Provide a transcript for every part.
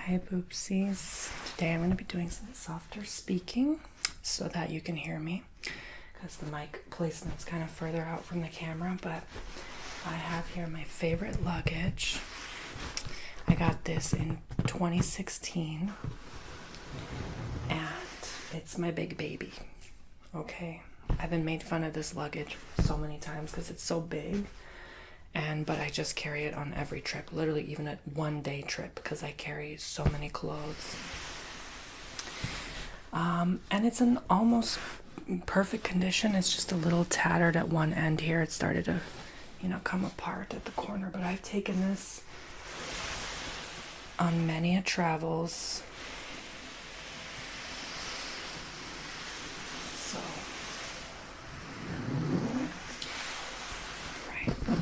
Hi poopsies. Today I'm going to be doing some softer speaking so that you can hear me because the mic placement's kind of further out from the camera, but I have here my favorite luggage. I got this in 2016 and it's my big baby. Okay, I've been made fun of this luggage so many times because it's so big. But I just carry it on every trip, literally even a one-day trip, because I carry so many clothes. And it's in almost perfect condition. It's just a little tattered at one end here. It started to, come apart at the corner. But I've taken this on many travels. So, right.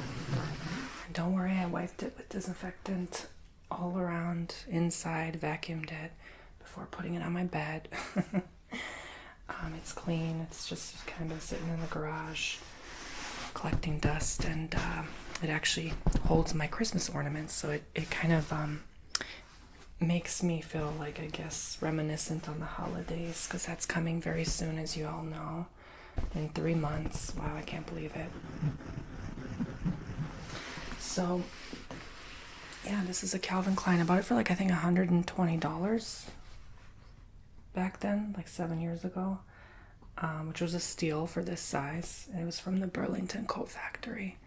Don't worry, I wiped it with disinfectant all around, inside, vacuumed it before putting it on my bed. It's clean. It's just kind of sitting in the garage collecting dust, and it actually holds my Christmas ornaments, so it kind of makes me feel like, I guess, reminiscent on the holidays, because that's coming very soon, as you all know, in 3 months. Wow, I can't believe it. So, yeah, this is a Calvin Klein. I bought it for I think $120 back then, 7 years ago, which was a steal for this size. It was from the Burlington Coat Factory.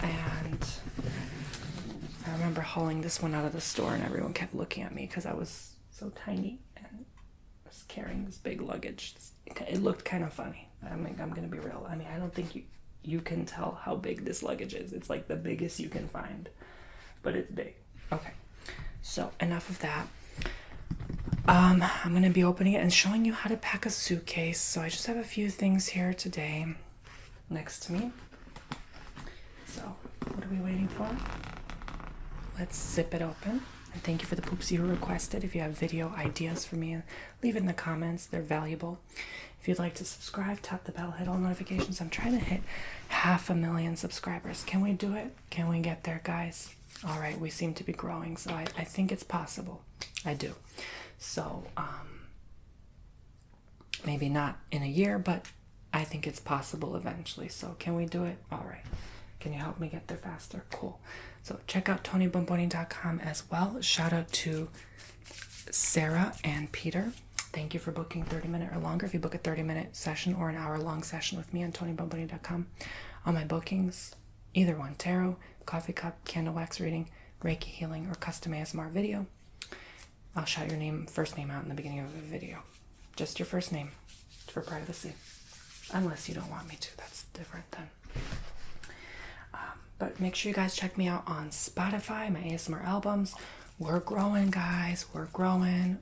And I remember hauling this one out of the store and everyone kept looking at me because I was so tiny and was carrying this big luggage. It looked kind of funny. I'm going to be real. I don't think you can tell how big this luggage is. It's the biggest you can find, but it's big. Okay, so enough of that. I'm going to be opening it and showing you how to pack a suitcase. So I just have a few things here today next to me. So what are we waiting for? Let's zip it open. And thank you for the poopsie who requested. If you have video ideas for me, leave it in the comments. They're valuable. If you'd like to subscribe, tap the bell, hit all notifications. I'm trying to hit 500,000 subscribers. Can we do it? Can we get there, guys? All right, we seem to be growing, so I think it's possible. I do. So, maybe not in a year, but I think it's possible eventually. So can we do it? All right. Can you help me get there faster? Cool. So check out TonyBomboni.com as well. Shout out to Sarah and Peter. Thank you for booking 30-minute or longer. If you book a 30-minute session or an hour-long session with me on TonyBomboni.com, on my bookings, either one, tarot, coffee cup, candle wax reading, Reiki healing, or custom ASMR video, I'll shout your first name out in the beginning of the video. Just your first name for privacy. Unless you don't want me to. That's different then. But make sure you guys check me out on Spotify, my ASMR albums. We're growing, guys. We're growing.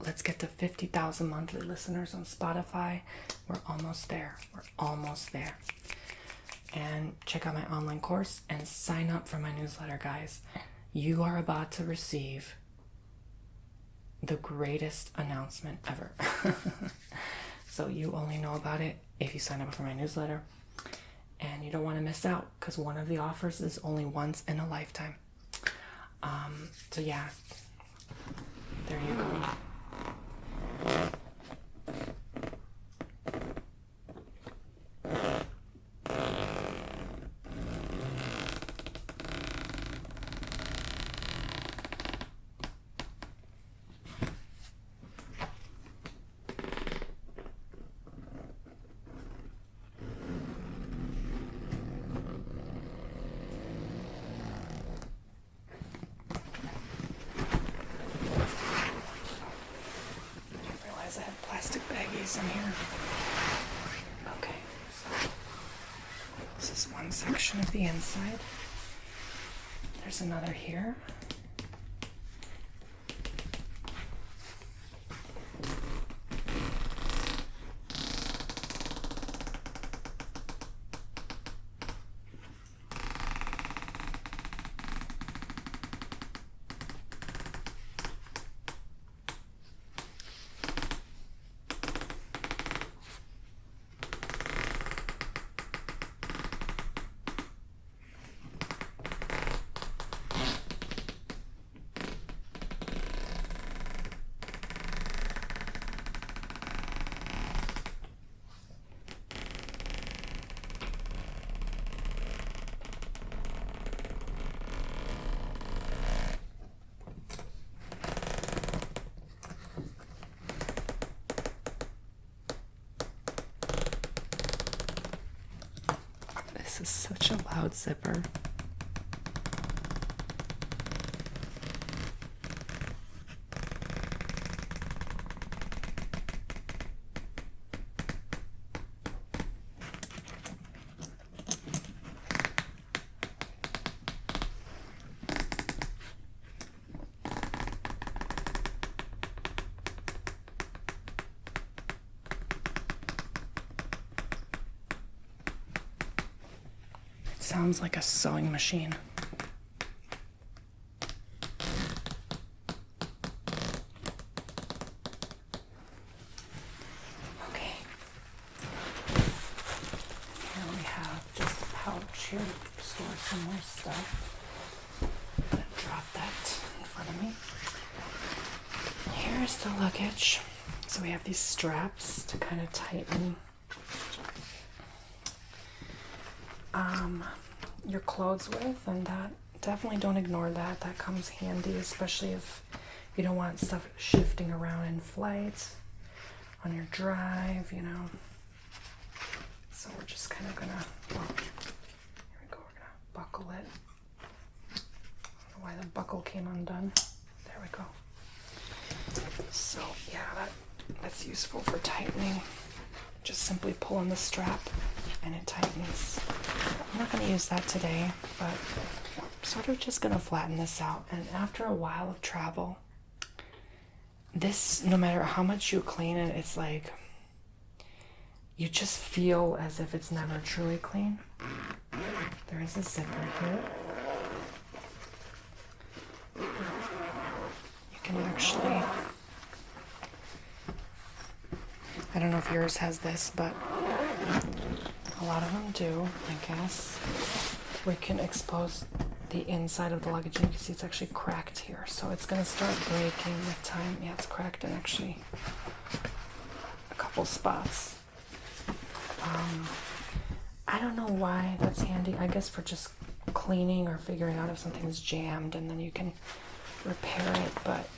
Let's get to 50,000 monthly listeners on Spotify. We're almost there. We're almost there. And check out my online course and sign up for my newsletter, guys. You are about to receive the greatest announcement ever. So you only know about it if you sign up for my newsletter. And you don't want to miss out because one of the offers is only once in a lifetime. So yeah, there you go. I have plastic baggies in here. Okay, so this is one section of the inside. There's another here. is such a loud zipper. Sounds like a sewing machine. Okay. Here we have just a pouch here to store some more stuff. I'm gonna drop that in front of me. Here's the luggage. So we have these straps to kind of tighten your clothes with, and that definitely don't ignore that. That comes handy, especially if you don't want stuff shifting around in flight, on your drive, you know. So we're just kind of gonna, well, here we go, we're gonna buckle it. I don't know why the buckle came undone. There we go. So yeah, that's useful for tightening. Just simply pull on the strap and it tightens. I'm not going to use that today, but I'm sort of just going to flatten this out. And after a while of travel, this, no matter how much you clean it, it's like you just feel as if it's never truly clean. There is a zipper here. You can actually, I don't know if yours has this, but a lot of them do, I guess. We can expose the inside of the luggage, and you can see it's actually cracked here. So it's going to start breaking with time. Yeah, it's cracked in actually a couple spots. I don't know why that's handy. I guess for just cleaning or figuring out if something's jammed, and then you can repair it. But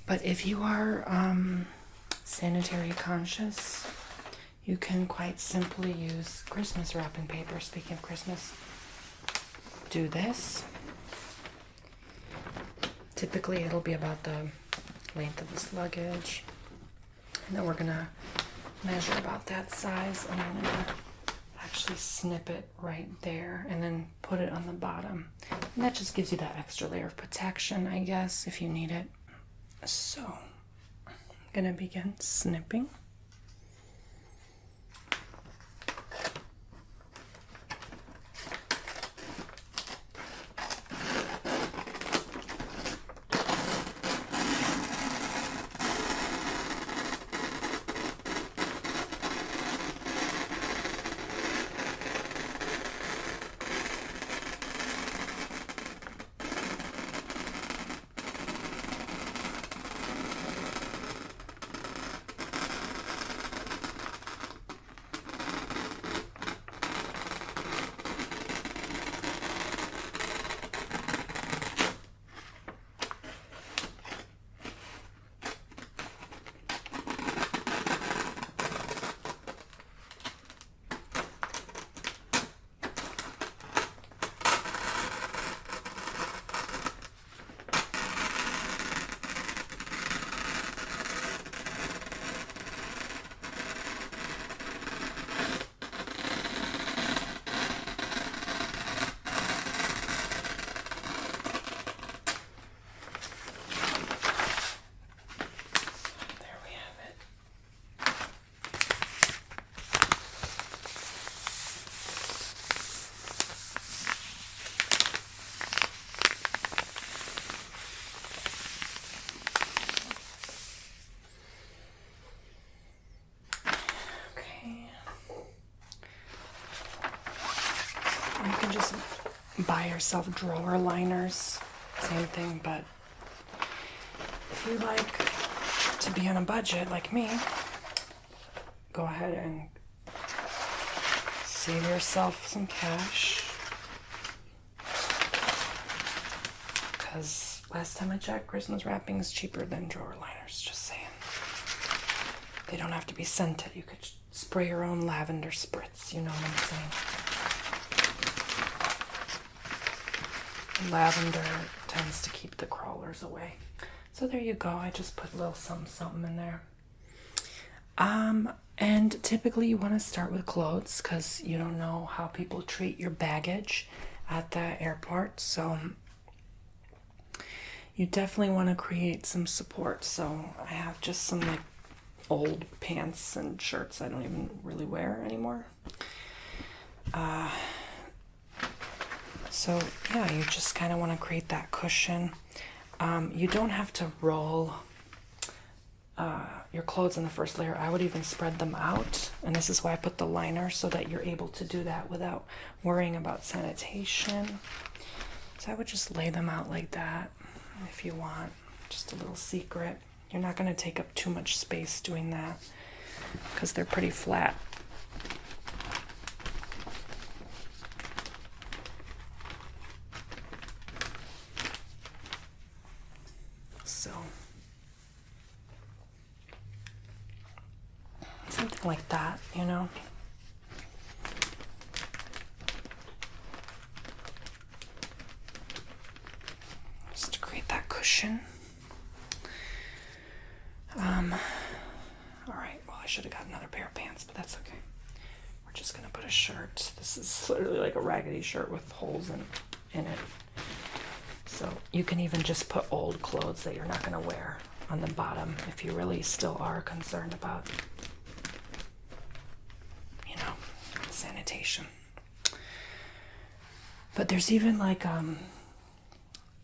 But if you are sanitary conscious, you can quite simply use Christmas wrapping paper. Speaking of Christmas, do this. Typically it'll be about the length of this luggage. And then we're gonna measure about that size, and I'm gonna actually snip it right there and then put it on the bottom. And that just gives you that extra layer of protection, I guess, if you need it. So I'm gonna begin snipping. Buy yourself drawer liners, same thing, but if you like to be on a budget like me, go ahead and save yourself some cash. Because last time I checked, Christmas wrapping is cheaper than drawer liners. Just saying. They don't have to be scented. You could spray your own lavender spritz. You know what I'm saying? Lavender tends to keep the crawlers away. So there you go. I just put a little something in there. And typically you want to start with clothes because you don't know how people treat your baggage at the airport. So you definitely want to create some support. So I have just some like old pants and shirts I don't even really wear anymore. So yeah, you just kind of want to create that cushion. You don't have to roll your clothes in the first layer. I would even spread them out, and this is why I put the liner, so that you're able to do that without worrying about sanitation. So I would just lay them out like that if you want. Just a little secret. You're not going to take up too much space doing that because they're pretty flat. So something like that, you know. Just to create that cushion. All right, well, I should have got another pair of pants, but that's okay. We're just gonna put a shirt. This is literally like a raggedy shirt with holes in it. So you can even just put old clothes that you're not gonna wear on the bottom if you really still are concerned about, you know, sanitation. But there's even like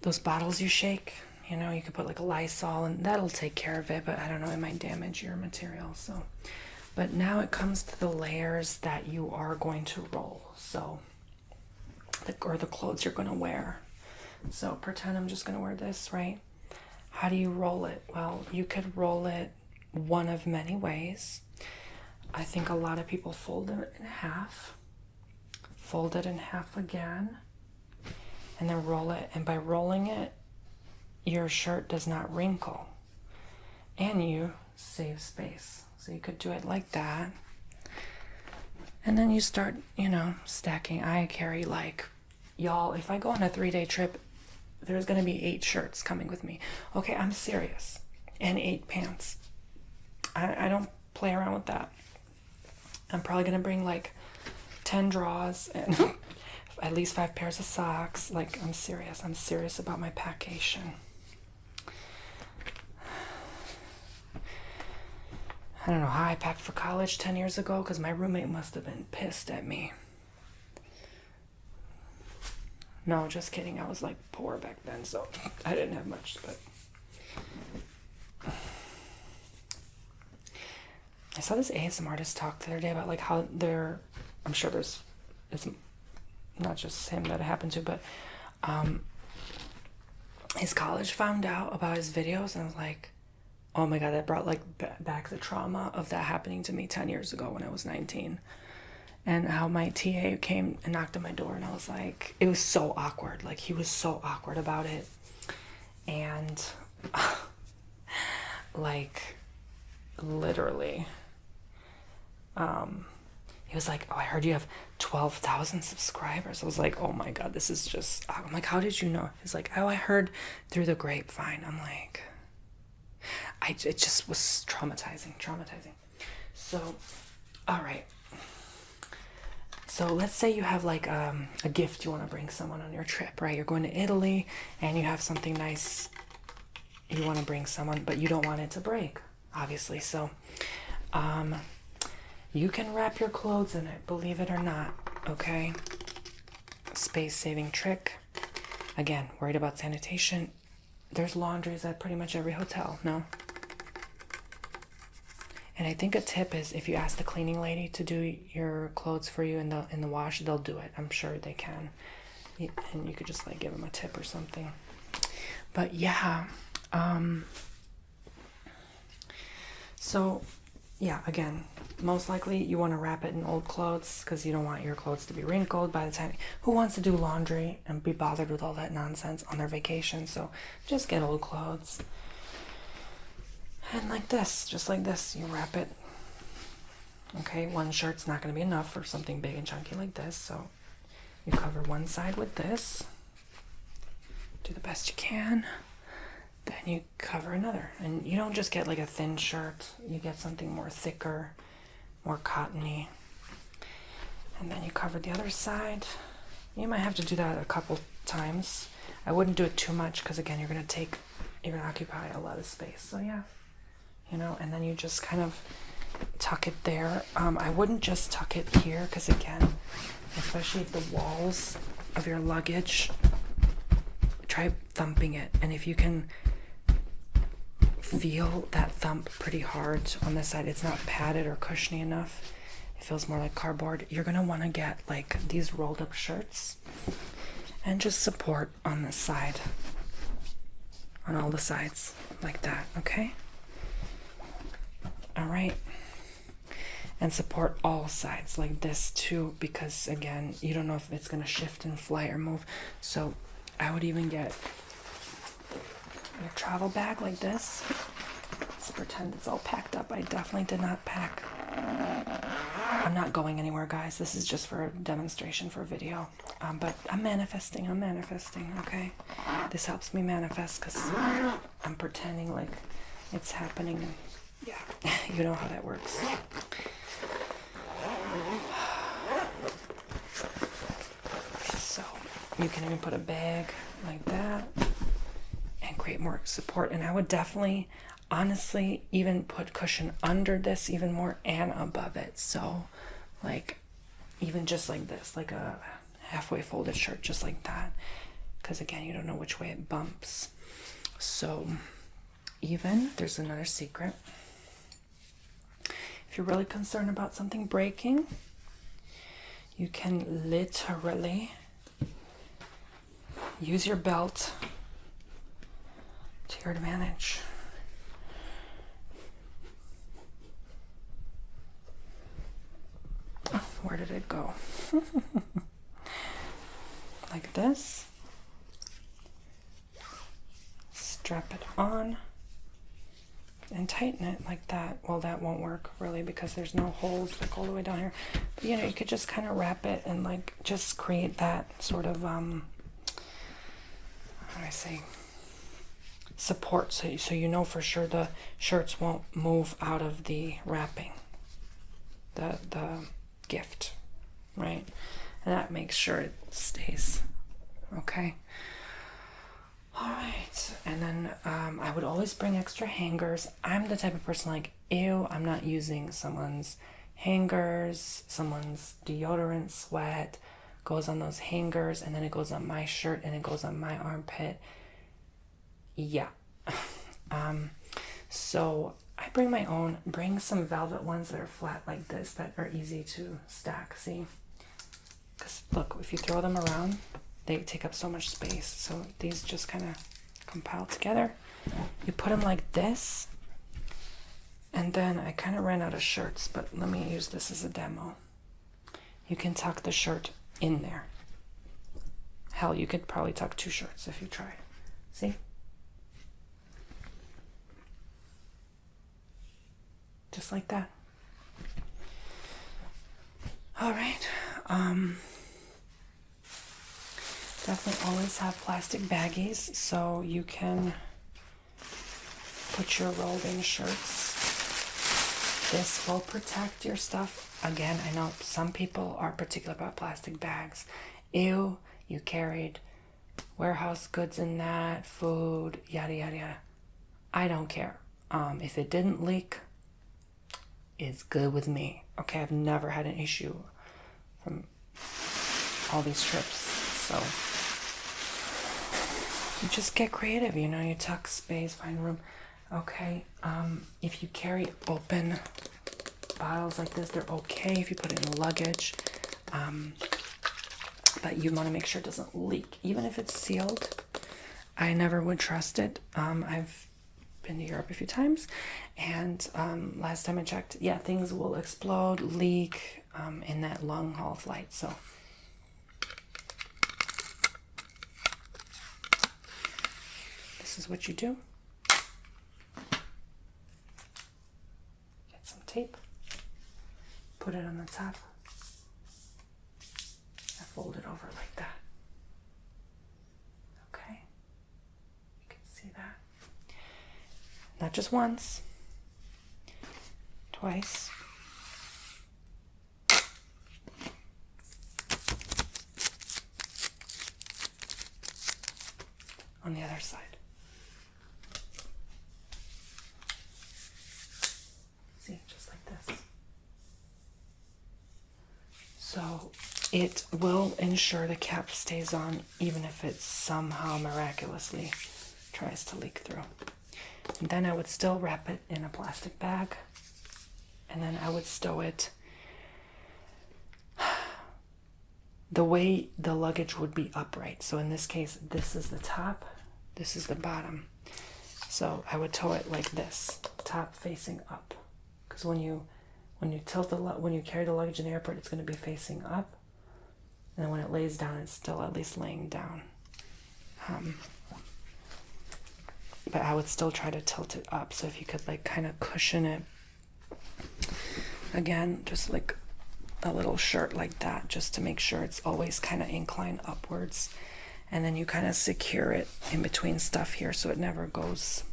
those bottles you shake. You know, you could put like a Lysol and that'll take care of it, but I don't know, it might damage your material. So, but now it comes to the layers that you are going to roll. So, or the clothes you're going to wear. So pretend I'm just going to wear this, right? How do you roll it? Well, you could roll it one of many ways. I think a lot of people fold it in half, fold it in half again, and then roll it. And by rolling it, your shirt does not wrinkle and you save space. So you could do it like that. And then you start, you know, stacking. I carry like, y'all, if I go on a 3-day trip, there's going to be 8 shirts coming with me. Okay, I'm serious. And 8 pants. I don't play around with that. I'm probably going to bring like 10 drawers and at least 5 pairs of socks. Like, I'm serious. I'm serious about my packation. I don't know how I packed for college 10 years ago because my roommate must have been pissed at me. No, just kidding. I was like poor back then, so I didn't have much, but I saw this ASMR artist talk the other day about like how I'm sure it's not just him that it happened to, but his college found out about his videos and I was like, oh my God, that brought like back the trauma of that happening to me 10 years ago when I was 19. And how my TA came and knocked on my door and I was like, it was so awkward. Like he was so awkward about it. And like literally, he was like, oh, I heard you have 12,000 subscribers. I was like, oh my God, this is just, I'm like, how did you know? He's like, oh, I heard through the grapevine. I'm like, it just was traumatizing. So, all right. So let's say you have like a gift you want to bring someone on your trip, right? You're going to Italy and you have something nice you want to bring someone, but you don't want it to break, obviously. So you can wrap your clothes in it, believe it or not, okay? Space-saving trick. Again, worried about sanitation. There's laundries at pretty much every hotel, no? And I think a tip is if you ask the cleaning lady to do your clothes for you in the wash, they'll do it. I'm sure they can. And you could just like give them a tip or something. But yeah, so yeah, again, most likely you want to wrap it in old clothes because you don't want your clothes to be wrinkled by the time. Who wants to do laundry and be bothered with all that nonsense on their vacation? So just get old clothes. And like this, just like this, you wrap it. Okay, one shirt's not going to be enough for something big and chunky like this, so you cover one side with this. Do the best you can. Then you cover another. And you don't just get like a thin shirt, you get something more thicker, more cottony. And then you cover the other side. You might have to do that a couple times. I wouldn't do it too much because again, you're going to occupy a lot of space. So yeah, you know, and then you just kind of tuck it there. I wouldn't just tuck it here because again, especially if the walls of your luggage, try thumping it. And if you can feel that thump pretty hard on this side, it's not padded or cushiony enough, it feels more like cardboard, you're going to want to get like these rolled up shirts and just support on this side, on all the sides like that. Okay, all right, and support all sides like this too, because again, you don't know if it's going to shift and fly or move. So I would even get your travel bag like this. Let's pretend it's all packed up. I definitely did not pack. I'm not going anywhere, guys. This is just for a demonstration for a video. But I'm manifesting, okay? This helps me manifest because I'm pretending like it's happening. And yeah, you know how that works. So you can even put a bag like that and create more support. And I would definitely, honestly, even put cushion under this even more and above it. So like even just like this, like a halfway folded shirt, just like that, because again, you don't know which way it bumps. So even there's another secret. If you're really concerned about something breaking, you can literally use your belt to your advantage. Where did it go? Like this. Strap it on and tighten it like that. Well, that won't work really because there's no holes like all the way down here. But you know, you could just kind of wrap it and like just create that sort of how do I say, support, so you know for sure the shirts won't move out of the wrapping, the gift, right? And that makes sure it stays. Okay. All right. And then I would always bring extra hangers. I'm the type of person like, ew, I'm not using someone's hangers, someone's deodorant sweat goes on those hangers, and then it goes on my shirt and it goes on my armpit. Yeah. So I bring my own. Bring some velvet ones that are flat like this, that are easy to stack. See? Because look, if you throw them around, they take up so much space. So these just kind of compile together. You put them like this. And then I kind of ran out of shirts, but let me use this as a demo. You can tuck the shirt in there. Hell, you could probably tuck 2 shirts if you tried. See? Just like that. All right. Definitely always have plastic baggies so you can put your rolled in shirts. This will protect your stuff. Again, I know some people are particular about plastic bags. Ew, you carried warehouse goods in that, food, yada, yada, yada. I don't care. If it didn't leak, it's good with me. Okay, I've never had an issue from all these trips. So you just get creative, you know, you tuck space, find room. Okay, if you carry open bottles like this, they're okay if you put it in luggage. But you want to make sure it doesn't leak. Even if it's sealed, I never would trust it. I've been to Europe a few times, and last time I checked, yeah, things will explode, leak in that long haul flight. So this is what you do. Get some tape, put it on the top, and fold it over like that. Okay, you can see that. Not just once, twice. On the other side. See, just like this. So it will ensure the cap stays on even if it somehow miraculously tries to leak through. And then I would still wrap it in a plastic bag, and then I would stow it the way the luggage would be upright. So in this case, this is the top, this is the bottom. So I would tow it like this, top facing up. Because when you carry the luggage in the airport, it's going to be facing up, and then when it lays down, it's still at least laying down. But I would still try to tilt it up. So if you could like kind of cushion it, again, just like a little shirt like that, just to make sure it's always kind of inclined upwards. And then you kind of secure it in between stuff here so it never goes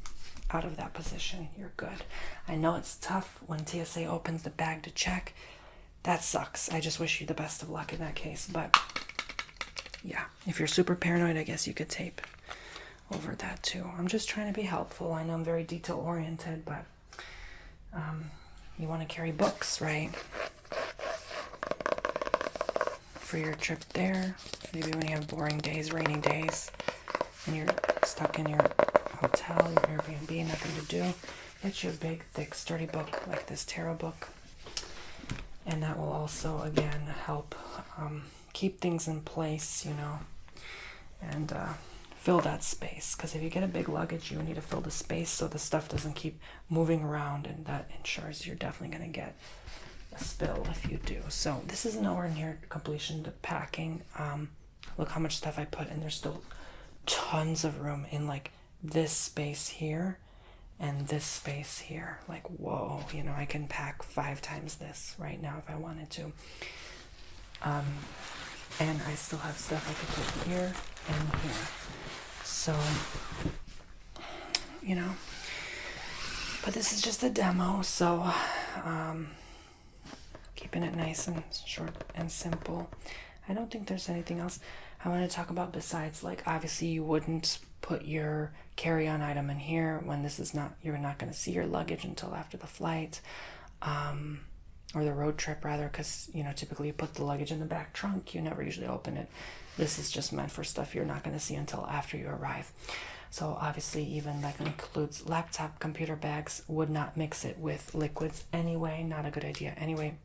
out of that position. You're good. I know it's tough when TSA opens the bag to check. That sucks. I just wish you the best of luck in that case. But yeah, if you're super paranoid, I guess you could tape over that too. I'm just trying to be helpful. I know I'm very detail oriented, but you want to carry books, right? For your trip there, maybe when you have boring days, rainy days, and you're stuck in your hotel, your Airbnb, nothing to do, get you a big, thick, sturdy book like this tarot book, and that will also, again, help keep things in place, you know, and fill that space. Because if you get a big luggage, you need to fill the space so the stuff doesn't keep moving around, and that ensures you're definitely going to get a spill if you do. So this is nowhere near completion to packing. Look how much stuff I put, and there's still tons of room in like this space here and this space here. Like, whoa, you know, I can pack 5 times this right now if I wanted to. And I still have stuff I could put here and here. So, you know, but this is just a demo, so keeping it nice and short and simple. I don't think there's anything else I want to talk about besides, like, obviously you wouldn't put your carry-on item in here when this is not, you're not going to see your luggage until after the flight, or the road trip rather, because, you know, typically you put the luggage in the back trunk, you never usually open it. This is just meant for stuff you're not going to see until after you arrive. So obviously even that includes laptop, computer bags, would not mix it with liquids anyway, not a good idea anyway.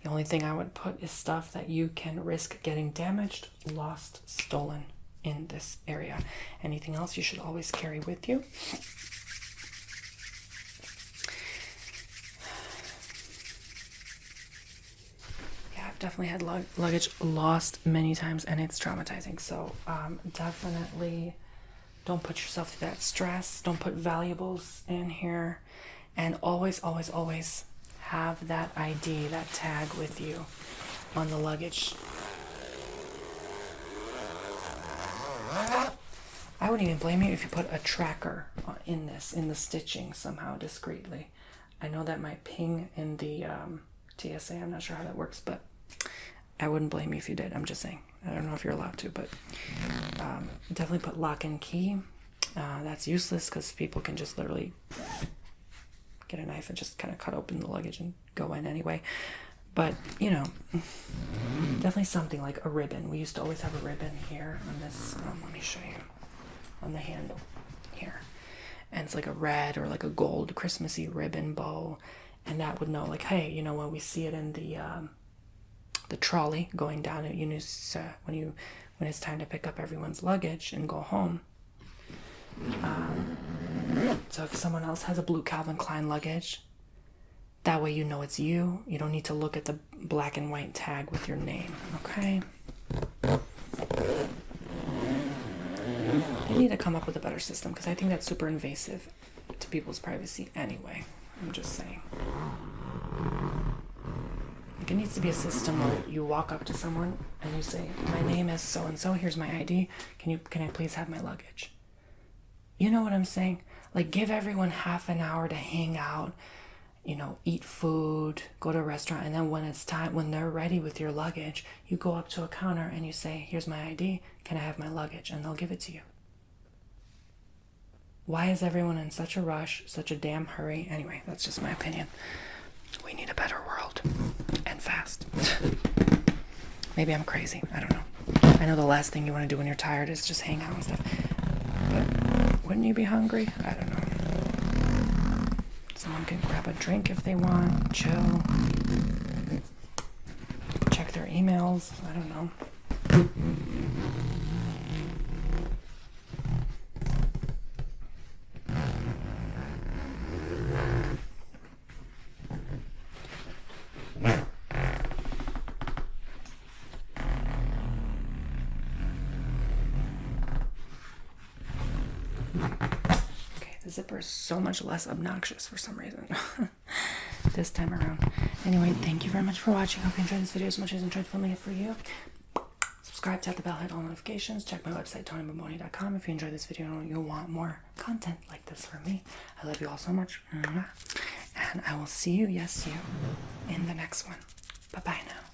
The only thing I would put is stuff that you can risk getting damaged, lost, stolen in this area. Anything else you should always carry with you. Yeah, I've definitely had luggage lost many times, and it's traumatizing. So definitely don't put yourself through that stress. Don't put valuables in here. And always, always, always have that ID, that tag with you on the luggage. I wouldn't even blame you if you put a tracker in this, in the stitching somehow discreetly. I know that might ping in the TSA. I'm not sure how that works, but I wouldn't blame you if you did. I'm just saying. I don't know if you're allowed to, but definitely put lock and key. That's useless because people can just literally get a knife and just kind of cut open the luggage and go in anyway. But, you know, definitely something like a ribbon. We used to always have a ribbon here on this, let me show you, on the handle here. And it's like a red or like a gold Christmassy ribbon bow. And that would know, like, hey, you know, when we see it in the trolley going down at when it's time to pick up everyone's luggage and go home, So if someone else has a blue Calvin Klein luggage, that way you know it's you. You don't need to look at the black and white tag with your name, okay? You need to come up with a better system, because I think that's super invasive to people's privacy anyway. I'm just saying. Like, it needs to be a system where you walk up to someone and you say, my name is so-and-so, here's my ID. Can I please have my luggage? You know what I'm saying? Like, give everyone half an hour to hang out, you know, eat food, go to a restaurant, and then when it's time, when they're ready with your luggage, you go up to a counter and you say, here's my ID, can I have my luggage? And they'll give it to you. Why is everyone in such a rush, such a damn hurry? Anyway, that's just my opinion. We need a better world, and fast. Maybe I'm crazy, I don't know. I know the last thing you want to do when you're tired is just hang out and stuff, but wouldn't you be hungry? I don't know. Someone can grab a drink if they want, chill, check their emails, I don't know. The zipper is so much less obnoxious for some reason this time around. Anyway, thank you very much for watching. Hope you enjoyed this video as much as I enjoyed filming it for you. Subscribe, tap the bell, hit all notifications. Check my website, TonyBomboni.com, if you enjoyed this video and you'll want more content like this from me. I love you all so much. And I will see you, yes, you, in the next one. Bye-bye now.